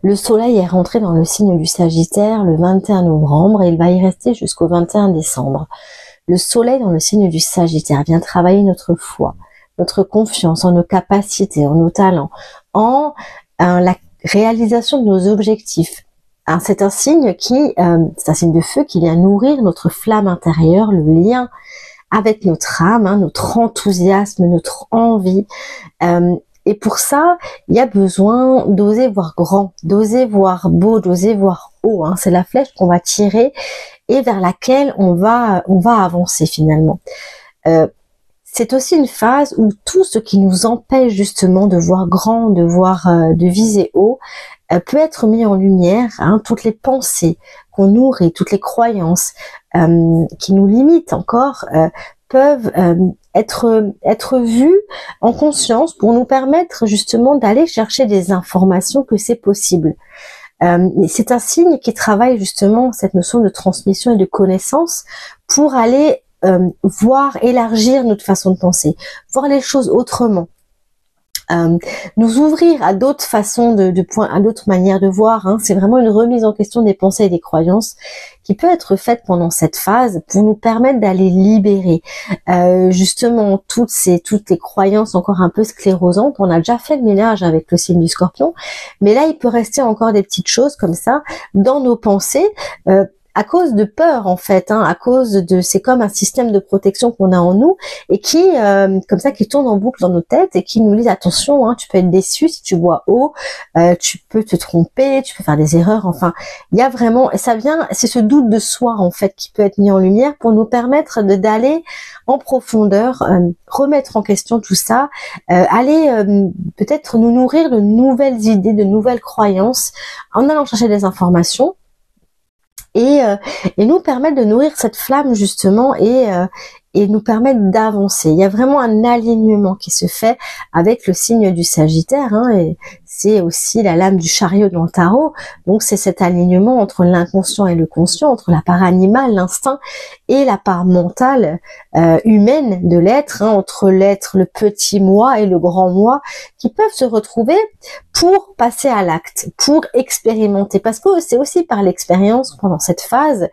Le soleil est rentré dans le signe du Sagittaire le 21 novembre et il va y rester jusqu'au 21 décembre. Le soleil dans le signe du Sagittaire vient travailler notre foi, notre confiance en nos capacités, en nos talents, en la réalisation de nos objectifs. C'est un signe c'est un signe de feu qui vient nourrir notre flamme intérieure, le lien avec notre âme, notre enthousiasme, notre envie. Et pour ça, il y a besoin d'oser voir grand, d'oser voir beau, d'oser voir haut. C'est la flèche qu'on va tirer et vers laquelle on va avancer finalement. C'est aussi une phase où tout ce qui nous empêche justement de voir grand, de viser haut, peut être mis en lumière. Toutes les pensées qu'on nourrit, toutes les croyances qui nous limitent encore, peuvent être vues en conscience pour nous permettre justement d'aller chercher des informations que c'est possible. C'est un signe qui travaille justement cette notion de transmission et de connaissance pour aller voir élargir notre façon de penser, voir les choses autrement. Nous ouvrir à d'autres façons à d'autres manières de voir. C'est vraiment une remise en question des pensées et des croyances qui peut être faite pendant cette phase pour nous permettre d'aller libérer justement toutes les croyances encore un peu sclérosantes. On a déjà fait le ménage avec le signe du Scorpion, mais là il peut rester encore des petites choses comme ça dans nos pensées. À cause de peur en fait, à cause de, c'est comme un système de protection qu'on a en nous et qui, comme ça, qui tourne en boucle dans nos têtes et qui nous dit attention, tu peux être déçu si tu vois haut, tu peux te tromper, tu peux faire des erreurs. Enfin, il y a vraiment, c'est ce doute de soi en fait qui peut être mis en lumière pour nous permettre d'aller en profondeur, remettre en question tout ça, aller peut-être nous nourrir de nouvelles idées, de nouvelles croyances en allant chercher des informations. Et nous permettre de nourrir cette flamme justement et nous permettre d'avancer. Il y a vraiment un alignement qui se fait avec le signe du Sagittaire, et c'est aussi la lame du chariot dans le tarot. Donc c'est cet alignement entre l'inconscient et le conscient, entre la part animale, l'instinct, et la part mentale humaine de l'être, entre l'être, le petit moi et le grand moi, qui peuvent se retrouver pour passer à l'acte, pour expérimenter. Parce que c'est aussi par l'expérience pendant cette phase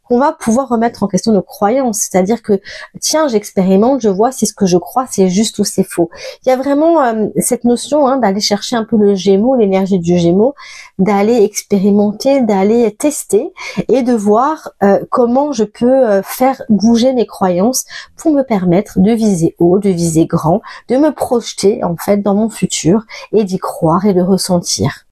qu'on va pouvoir remettre en question nos croyances. C'est-à-dire que, tiens, j'expérimente, je vois si ce que je crois c'est juste ou c'est faux. Il y a vraiment cette notion d'aller chercher un peu le Gémeaux, l'énergie du Gémeaux, d'aller expérimenter, d'aller tester et de voir comment je peux faire bouger mes croyances pour me permettre de viser haut, de viser grand, de me projeter en fait dans mon futur et d'y croire et de ressentir.